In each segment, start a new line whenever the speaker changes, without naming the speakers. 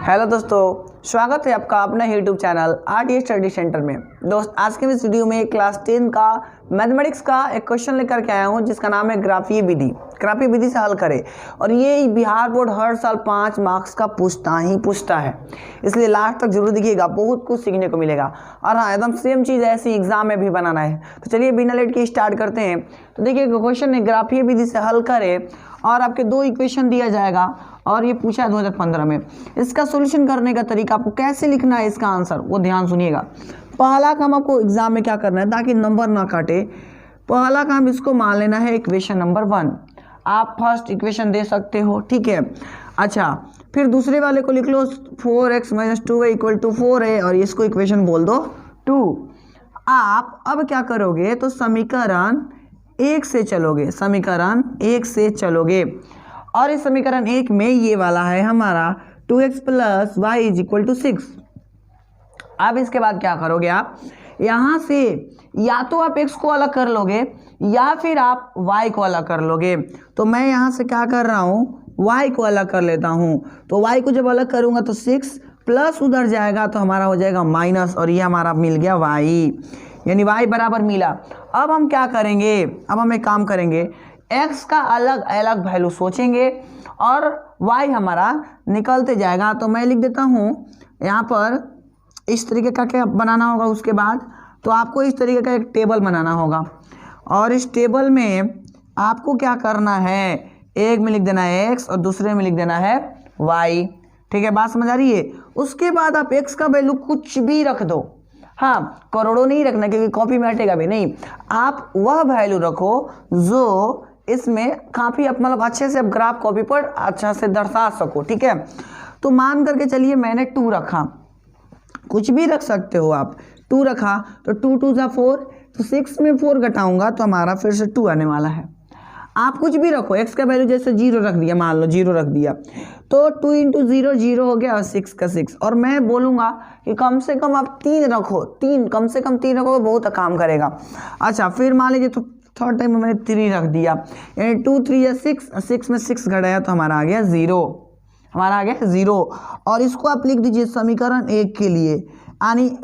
Hello दोस्तों, स्वागत है आपका अपना YouTube channel RTA study centre में। दोस्त, आज के इस वीडियो में क्लास 10 का मैथमेटिक्स का एक क्वेश्चन लेकर के आया हूं जिसका नाम है ग्राफीय विधि। ग्राफीय विधि से हल करें, और ये बिहार बोर्ड हर साल 5 मार्क्स का पूछता है, इसलिए लास्ट तक जरूर देखिएगा, बहुत कुछ सीखने को मिलेगा। और हाँ, एकदम सेम चीज़ ऐसी एग्जाम में भी बनाना है। तो चलिए बिना लेट के स्टार्ट करते हैं। तो देखिए क्वेश्चन है ग्राफीय विधि से हल करें, और आपके 2 इक्वेशन दिया जाएगा और ये पूछा है 2015 में। इसका सॉल्यूशन करने का तरीका, आपको कैसे लिखना है इसका आंसर, वो ध्यान सुनिएगा। पहला काम आपको एग्जाम में क्या करना है ताकि नंबर ना काटे, पहला काम इसको मान लेना है इक्वेशन नंबर 1। आप फर्स्ट इक्वेशन दे सकते हो, ठीक है। अच्छा, फिर दूसरे वाले को लिख लो 4x - 2y = 4 है, और इसको इक्वेशन बोल दो 2। आप अब क्या करोगे, तो समीकरण 1 से चलोगे, समीकरण 1 से चलोगे, और इस समीकरण 1 में ये वाला है हमारा 2x + y = 6। अब इसके बाद क्या करोगे, आप यहाँ से या तो आप x को अलग कर लोगे या फिर आप y को अलग कर लोगे। तो मैं यहाँ से क्या कर रहा हूँ, y को अलग कर लेता हूँ। तो y को जब अलग करूँगा तो 6 प्लस उधर जाएगा तो हमारा हो जाएगा माइनस, और ये हमारा मिल गया y, यानी y बराबर मिला। अब हम क्या करेंगे, अब हम एक काम करेंगे, x का अलग अलग वैल्यू सोचेंगे और y हमारा निकलते जाएगा। तो मैं लिख देता हूँ यहाँ पर इस तरीके का क्या बनाना होगा। उसके बाद तो आपको इस तरीके का एक टेबल बनाना होगा, और इस टेबल में आपको क्या करना है, एक में लिख देना है x और दूसरे में लिख देना है y, ठीक है। बात समझ आ रही है। उसके बाद आप x का वैल्यू कुछ भी रख दो, हाँ, करोड़ों नहीं रखना क्योंकि कॉपी में हटेगा भी नहीं। आप वह वैल्यू रखो जो इसमें काफ़ी आप मतलब अच्छे से आप ग्राफ कॉपी पर अच्छा से दर्शा सको, ठीक है। तो मान करके चलिए मैंने 2 रखा, कुछ भी रख सकते हो आप। 2 रखा तो 2 2 = 4, तो 6 में 4 घटाऊंगा तो हमारा फिर से 2 आने वाला है। आप कुछ भी रखो, x का वैल्यू जैसे 0 रख दिया, मान लो 0 रख दिया, तो 2 × 0 0 हो गया, और 6 का 6। और मैं बोलूँगा कि कम से कम आप 3 रखो, 3 कम से कम 3 रखो, बहुत काम करेगा। अच्छा, फिर मान लीजिए तो थर्ड टाइम मैंने 3 रख दिया, यानी 2 3 या 6, 6 में 6 घटाया तो हमारा आ गया 0, हमारा आ गया 0। और इसको आप लिख दीजिए समीकरण 1 के लिए,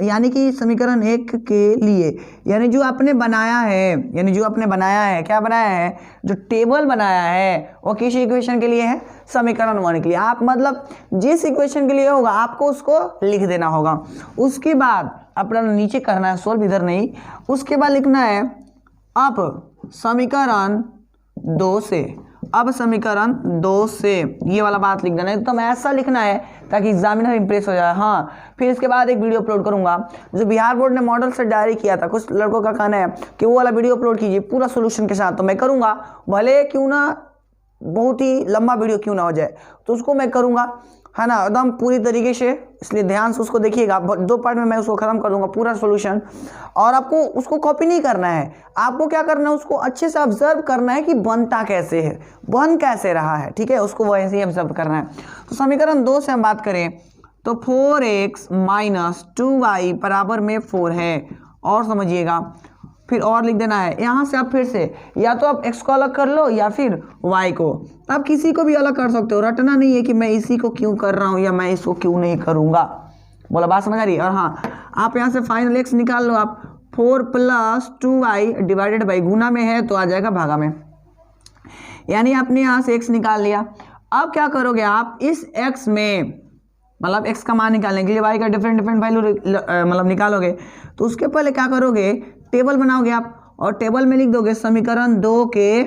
यानी कि समीकरण 1 के लिए, यानी जो आपने बनाया है, यानी जो आपने बनाया है, क्या बनाया है, जो टेबल बनाया है वो किस इक्वेशन के लिए है, समीकरण 1 के लिए। आप मतलब जिस इक्वेशन के लिए होगा आपको उसको लिख देना होगा। उसके बाद अपना नीचे करना है सोल्व, इधर नहीं। उसके बाद लिखना है अब समीकरण 2 से, अब समीकरण 2 से ये वाला बात लिख देना है, एकदम ऐसा लिखना है ताकि एग्जामिनर इंप्रेस हो जाए। हाँ, फिर इसके बाद एक वीडियो अपलोड करूंगा जो बिहार बोर्ड ने मॉडल से डायरी किया था। कुछ लड़कों का कहना है कि वो वाला वीडियो अपलोड कीजिए पूरा सोल्यूशन के साथ, तो मैं करूंगा, भले क्यों ना बहुत ही लंबा वीडियो क्यों ना हो जाए, तो उसको मैं करूंगा, है ना, एकदम पूरी तरीके से। इसलिए ध्यान से उसको देखिएगा, 2 पार्ट में मैं उसको खत्म कर दूंगा पूरा सॉल्यूशन। और आपको उसको कॉपी नहीं करना है, आपको क्या करना है, उसको अच्छे से ऑब्जर्व करना है कि बनता कैसे है, बन कैसे रहा है, ठीक है, उसको वैसे ही ऑब्जर्व करना है। तो समीकरण 2 से हम बात करें तो 4x - 2y = 4 है, और समझिएगा, फिर और लिख देना है। यहाँ से आप फिर से या तो आप x को अलग कर लो या फिर y को, आप किसी को भी अलग कर सकते हो, रटना नहीं है कि मैं इसी को क्यों कर रहा हूँ या मैं इसको क्यों नहीं करूँगा। बोला, बात समझ आ रही है। और हाँ, आप यहाँ से फाइनल x निकाल लो, आप 4 + 2y / गुना में है तो आ जाएगा भागा में, यानी आपने यहाँ से x निकाल लिया। अब क्या करोगे, आप इस x में मतलब x का मान निकालने के लिए y का डिफरेंट वैल्यू मतलब निकालोगे, तो उसके पहले क्या करोगे, टेबल बनाओगे आप, और टेबल में लिख दोगे समीकरण 2 के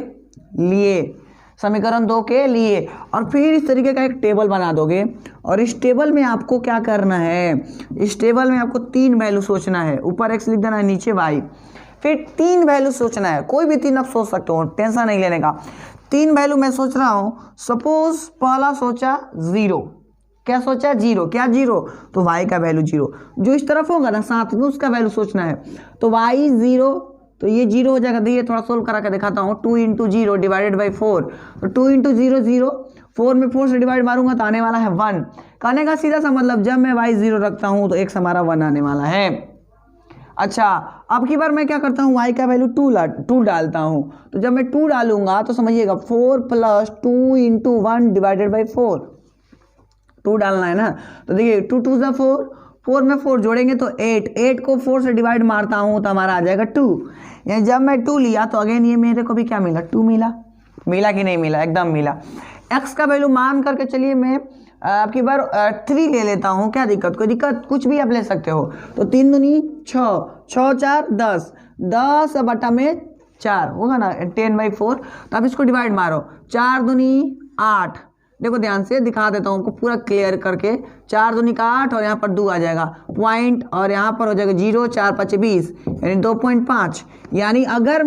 लिए, समीकरण 2 के लिए, और फिर इस तरीके का एक टेबल बना दोगे। और इस टेबल में आपको क्या करना है, इस टेबल में आपको 3 वैल्यू सोचना है, ऊपर x लिख देना है, नीचे y, फिर 3 वैल्यू सोचना है, कोई भी 3 आप सोच सकते हो, टेंशन नहीं लेने का। 3 वैल्यू मैं सोच रहा हूँ, सपोज पहला सोचा 0, क्या सोचा 0, क्या 0, तो y का वैल्यू 0, जो इस तरफ होगा ना साथ में उसका वैल्यू सोचना है। तो y 0, तो ये 0 हो जाएगा। देखिए थोड़ा सोल्व करा के दिखाता हूँ, 2 × 0 / 4, तो 2 × 0 0, 4 में 4 से डिवाइड मारूंगा तो आने वाला है 1। कहने का सीधा सा मतलब जब मैं y 0 रखता हूँ तो x हमारा 1 आने वाला है। अच्छा, अब की बार मैं क्या करता हूँ, y का वैल्यू 2 डालता हूँ, तो जब मैं 2 डालूंगा तो समझिएगा 4 + 2 × 1 / 4, 2 डालना है ना। तो देखिए 2 2 ज़ा 4, 4 में 4 जोड़ेंगे तो 8, 8 को 4 से डिवाइड मारता हूँ तो हमारा आ जाएगा 2। यानी जब मैं 2 लिया तो अगेन ये मेरे को भी क्या मिला, 2 मिला। मिला कि नहीं मिला, एकदम मिला। x का वैल्यू मान करके चलिए मैं आपकी बार 3 ले लेता हूँ, क्या दिक्कत, कोई दिक्कत, कुछ भी आप ले सकते हो। तो 3 दूनी 6, 6 4 10, 10 बटा में 4 होगा ना 10/4। तो आप इसको डिवाइड मारो, 4 दूनी 8, देखो ध्यान से दिखा देता हूँ आपको पूरा क्लियर करके। 4 दूनी का 8 और यहाँ पर 2 आ जाएगा पॉइंट, और यहाँ पर हो जाएगा 0, 4 5 20 यानी 2.5। यानी अगर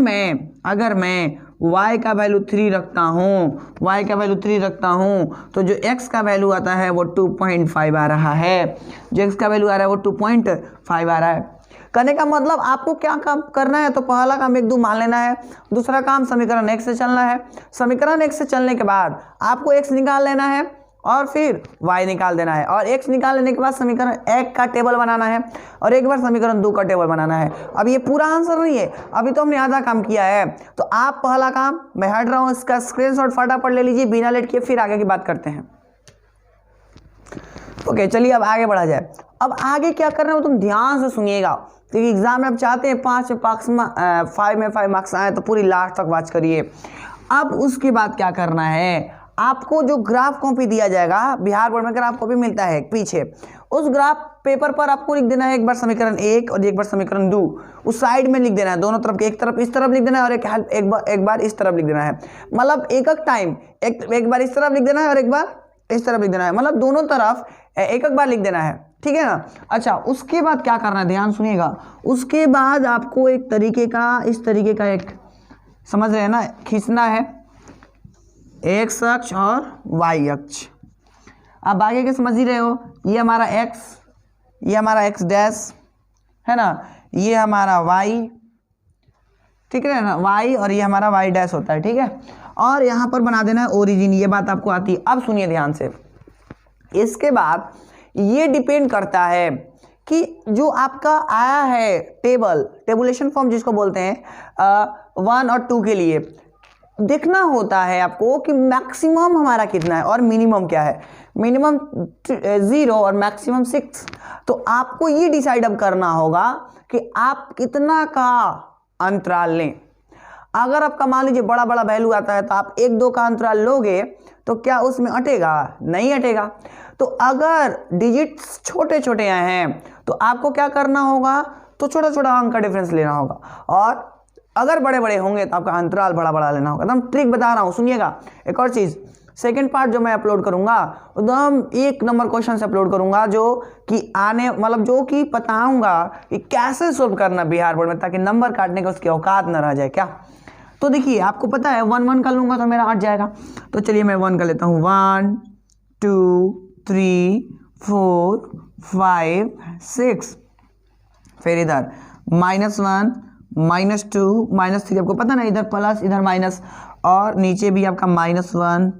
मैं y का वैल्यू 3 रखता हूँ, y का वैल्यू 3 रखता हूँ तो जो x का वैल्यू आता है वो 2.5 आ रहा है। जो x का वैल्यू आ रहा है वो 2.5 आ रहा है। करने का मतलब आपको क्या काम करना है, तो पहला काम 1 2 मान लेना है। दूसरा काम समीकरण x से चलना है। समीकरण x से चलने के बाद आपको x निकाल लेना है और फिर y निकाल देना है, और x निकाल लेने के बाद समीकरण 1 का टेबल बनाना है और एक बार समीकरण 2 का टेबल बनाना है। अब ये पूरा आंसर नहीं है, अभी तो हमने आधा काम किया है। तो आप पहला काम, मैं हट रहा हूँ, इसका स्क्रीनशॉट फटाफट ले लीजिए बिना लेट किए, फिर आगे की बात करते हैं। ओके चलिए अब आगे बढ़ा जाए। अब आगे क्या करना है वो तुम ध्यान से सुनिएगा, क्योंकि एग्जाम में आप चाहते हैं 5 में 5 मार्क्स आए तो पूरी लास्ट तक वॉच करिए। अब उसके बाद क्या करना है, आपको जो ग्राफ कॉपी दिया जाएगा, बिहार बोर्ड में ग्राफ कॉपी मिलता है पीछे, उस ग्राफ पेपर पर आपको लिख देना है एक बार समीकरण 1 और एक बार समीकरण 2, उस साइड में लिख देना है दोनों तरफ, एक तरफ इस तरफ लिख देना है और एक बार इस तरफ लिख देना है। मतलब एक टाइम एक बार इस तरफ लिख देना है और एक बार इस तरफ लिख देना है, मतलब दोनों तरफ एक बार लिख देना है, ठीक है ना। अच्छा उसके बाद क्या करना है, ध्यान सुनिएगा। उसके बाद आपको एक तरीके का, इस तरीके का एक, समझ रहे हैं ना, खींचना है x अक्ष और y अक्ष। आप आगे के समझ ही रहे हो, ये हमारा x, ये हमारा x डैश है ना, ये हमारा y, ठीक है ना, y, और ये हमारा y डैश होता है, ठीक है। और यहाँ पर बना देना है ओरिजिन, ये बात आपको आती है। अब सुनिए ध्यान से, इसके बाद ये डिपेंड करता है कि जो आपका आया है टेबुलेशन फॉर्म जिसको बोलते हैं 1 और 2 के लिए, देखना होता है आपको कि मैक्सिमम हमारा कितना है और मिनिमम क्या है। मिनिमम 0 और मैक्सिमम 6। तो आपको ये डिसाइड अब करना होगा कि आप कितना का अंतराल लें। अगर आपका मान लीजिए बड़ा बड़ा वैल्यू आता है तो आप 1 2 का अंतराल लोगे तो क्या उसमें अटेगा, नहीं अटेगा। तो अगर डिजिट्स छोटे छोटे आए हैं तो आपको क्या करना होगा, तो छोटा छोटा अंक का डिफरेंस लेना होगा, और अगर बड़े बड़े होंगे तो आपका अंतराल बड़ा बड़ा लेना होगा। एकदम ट्रिक बता रहा हूँ, सुनिएगा। एक और चीज़, सेकंड पार्ट जो मैं अपलोड करूंगा एकदम 1 नंबर क्वेश्चन से अपलोड करूंगा, जो कि आने मतलब जो कि बताऊंगा कि कैसे सोल्व करना बिहार बोर्ड में, ताकि नंबर काटने का उसकी औकात न रह जाए। क्या, तो देखिए आपको पता है 1 1 कर लूंगा तो मेरा 8 जाएगा। तो चलिए मैं 1 कर लेता हूँ, 1 2 3 4 5 6, फिर इधर -1 -2 -3, आपको पता ना, इधर प्लस इधर माइनस, और नीचे भी आपका -1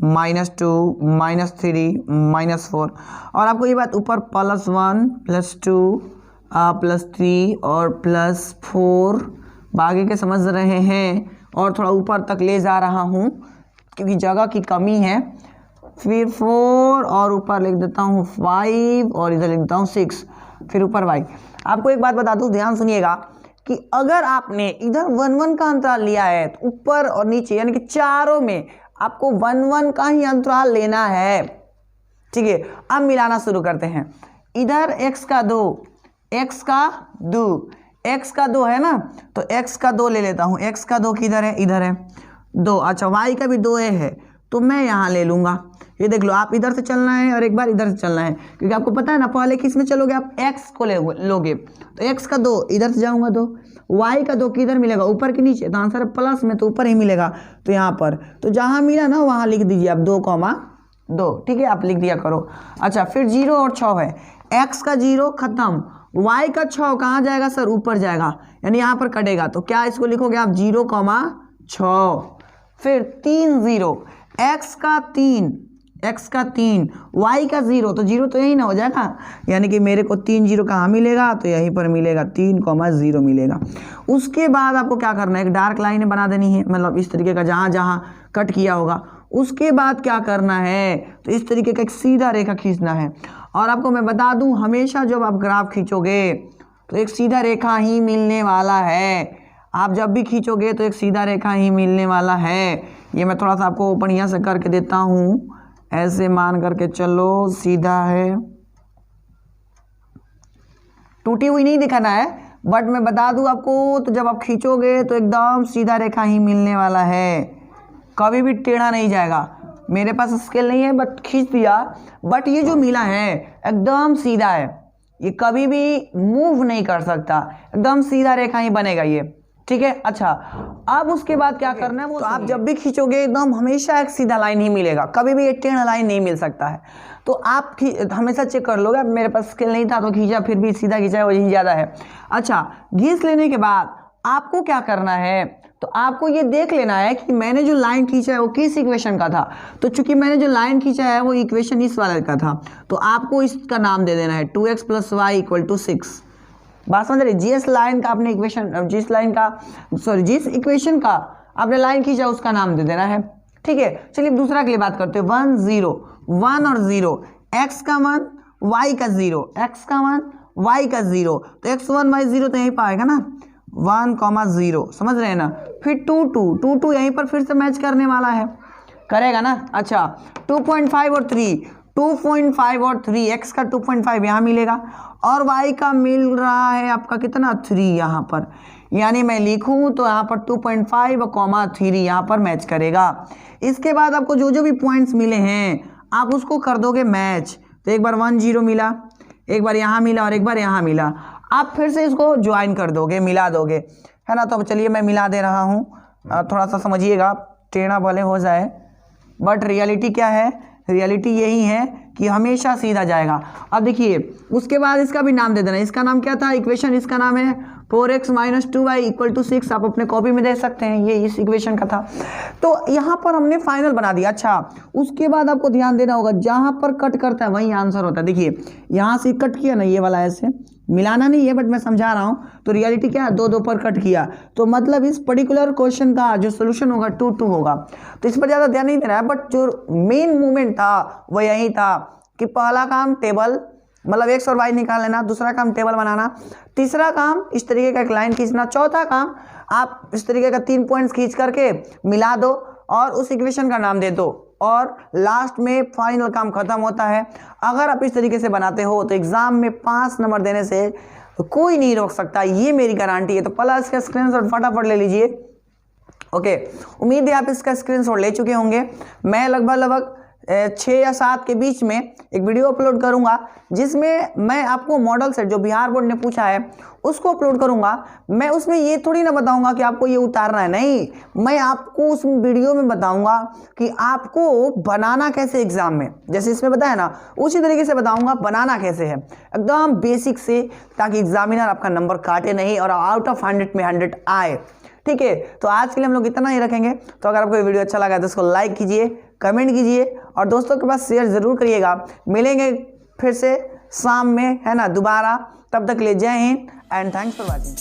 -2 -3 -4। और आपको ये बात ऊपर +1 +2 +3 और +4 बाकी के समझ रहे हैं, और थोड़ा ऊपर तक ले जा रहा हूँ क्योंकि जगह की कमी है। फिर 4 और ऊपर लिख देता हूँ 5 और इधर लिख देता हूँ 6, फिर ऊपर y। आपको एक बात बता दूँ, ध्यान सुनिएगा कि अगर आपने इधर 1 1 का अंतराल लिया है तो ऊपर और नीचे यानी कि चारों में आपको 1 1 का ही अंतराल लेना है, ठीक है। अब मिलाना शुरू करते हैं। इधर x का 2 x का 2 है ना, तो x का 2 ले लेता हूँ। x का 2 किधर है, इधर है 2। अच्छा y का भी 2 है तो मैं यहाँ ले लूँगा। ये देख लो, आप इधर से चलना है और एक बार इधर से चलना है, क्योंकि आपको पता है ना पहले किस में चलोगे, आप x को लोगे। तो x का 2 इधर से जाऊँगा 2, y का 2 किधर मिलेगा, ऊपर के नीचे, तो आंसर प्लस में तो ऊपर ही मिलेगा। तो यहाँ पर तो जहाँ मिला ना वहाँ लिख दीजिए आप 2,2, ठीक है, आप लिख दिया करो। अच्छा फिर 0 और 6 है, x का 0 खत्म, y का 6 कहाँ जाएगा सर, ऊपर जाएगा, यानी यहाँ पर कटेगा। तो क्या इसको लिखोगे आप 0,6, फिर 3 0, x का 3 y का 0, तो 0 तो यही ना हो जाएगा, यानी कि मेरे को 3 0 कहाँ मिलेगा, तो यहीं पर मिलेगा 3,0 मिलेगा। उसके बाद आपको क्या करना है, एक डार्क लाइन बना देनी है, मतलब इस तरीके का, जहाँ जहाँ कट किया होगा उसके बाद क्या करना है, तो इस तरीके का एक सीधा रेखा खींचना है। और आपको मैं बता दूं, हमेशा जब आप ग्राफ खींचोगे तो एक सीधा रेखा ही मिलने वाला है। आप जब भी खींचोगे तो एक सीधा रेखा ही मिलने वाला है। ये मैं थोड़ा सा आपको बढ़िया से करके देता हूँ, ऐसे मान करके चलो, सीधा है, टूटी हुई नहीं दिखाना है, बट मैं बता दूं आपको, तो जब आप खींचोगे तो एकदम सीधा रेखा ही मिलने वाला है, कभी भी टेढ़ा नहीं जाएगा। मेरे पास स्केल नहीं है बट खींच दिया, बट ये जो मिला है एकदम सीधा है, ये कभी भी मूव नहीं कर सकता, एकदम सीधा रेखा ही बनेगा ये, ठीक है। अच्छा, अब उसके बाद क्या करना है वो, तो आप जब भी खींचोगे एकदम हमेशा एक सीधा लाइन ही मिलेगा, कभी भी एक टेढ़ा लाइन नहीं मिल सकता है। तो आप हमेशा चेक कर लोगे। मेरे पास स्केल नहीं था तो खींचा, फिर भी सीधा खींचा है, वही ज़्यादा है। अच्छा, घिस लेने के बाद आपको क्या करना है, तो आपको ये देख लेना है कि मैंने जो लाइन खींचा है वो किस इक्वेशन का था। तो चूंकि मैंने जो लाइन खींचा है वो इक्वेशन इस वाले का था, तो आपको इसका नाम दे देना है 2x + y = 6। बात समझ रहे, जिस लाइन का आपने इक्वेशन, जिस इक्वेशन का आपने लाइन खींचा उसका नाम दे देना है, ठीक है। चलिए दूसरा के लिए बात करते हैं। 1 0, 1 और 0, x का 1 y का 0, x का 1 y का 0, तो x1 y0 तो यहीं पाएगा ना, 1, 0, समझ रहे हैं ना। फिर 2 2, 2 2 यहीं पर फिर से मैच करने वाला है, करेगा ना। अच्छा, 2.5 और 3, 2.5 और 3, x का 2.5 यहाँ मिलेगा और y का मिल रहा है आपका कितना, 3 यहाँ पर, यानी मैं लिखूँ तो यहाँ पर 2.5 और 3 यहाँ पर मैच करेगा। इसके बाद आपको जो जो भी पॉइंट्स मिले हैं आप उसको कर दोगे मैच। तो एक बार 1 0 मिला, एक बार यहाँ मिला और एक बार यहाँ मिला, आप फिर से इसको ज्वाइन कर दोगे, मिला दोगे, है ना। तो अब चलिए मैं मिला दे रहा हूँ, थोड़ा सा समझिएगा, टेढ़ा भले हो जाए बट रियलिटी क्या है, रियलिटी यही है कि हमेशा सीधा जाएगा। अब देखिए उसके बाद इसका भी नाम दे देना। इसका नाम क्या था, इक्वेशन इसका नाम है 4x - 2y = 6। आप अपने कॉपी में दे सकते हैं, ये इस इक्वेशन का था। तो यहाँ पर हमने फाइनल बना दिया। अच्छा, उसके बाद आपको ध्यान देना होगा, जहाँ पर कट करता है वही आंसर होता है। देखिए यहाँ से कट किया ना, ये वाला ऐसे मिलाना नहीं है बट मैं समझा रहा हूँ। तो रियलिटी क्या है, 2 2 पर कट किया, तो मतलब इस पर्टिकुलर क्वेश्चन का जो सोल्यूशन होगा 2 2 होगा। तो इस पर ज़्यादा ध्यान नहीं देना है, बट जो मेन मूवमेंट था वो यही था कि पहला काम टेबल, मतलब x और y निकाल लेना, दूसरा काम टेबल बनाना, तीसरा काम इस तरीके का एक लाइन खींचना, चौथा काम आप इस तरीके का 3 पॉइंट्स खींच करके मिला दो और उस इक्वेशन का नाम दे दो, और लास्ट में फाइनल काम खत्म होता है। अगर आप इस तरीके से बनाते हो तो एग्जाम में 5 नंबर देने से कोई नहीं रोक सकता, ये मेरी गारंटी है। तो प्लस का स्क्रीनशॉट फटाफट ले लीजिए। ओके, उम्मीद है आप इसका स्क्रीनशॉट ले चुके होंगे। मैं लगभग 6 या 7 के बीच में एक वीडियो अपलोड करूंगा जिसमें मैं आपको मॉडल सेट जो बिहार बोर्ड ने पूछा है उसको अपलोड करूंगा। मैं उसमें ये थोड़ी ना बताऊंगा कि आपको ये उतारना है, नहीं, मैं आपको उस वीडियो में बताऊंगा कि आपको बनाना कैसे एग्जाम में, जैसे इसमें बताया ना उसी तरीके से बताऊंगा बनाना कैसे है, एकदम बेसिक से, ताकि एग्जामिनर आपका नंबर काटे नहीं और आउट ऑफ 100 में 100 आए। ठीक है, तो आज के लिए हम लोग इतना ही रखेंगे। तो अगर आपको ये वीडियो अच्छा लगा तो इसको लाइक कीजिए, कमेंट कीजिए और दोस्तों के पास शेयर ज़रूर करिएगा। मिलेंगे फिर से शाम में, है ना, दोबारा। तब तक के लिए जय Hind and thanks for watching.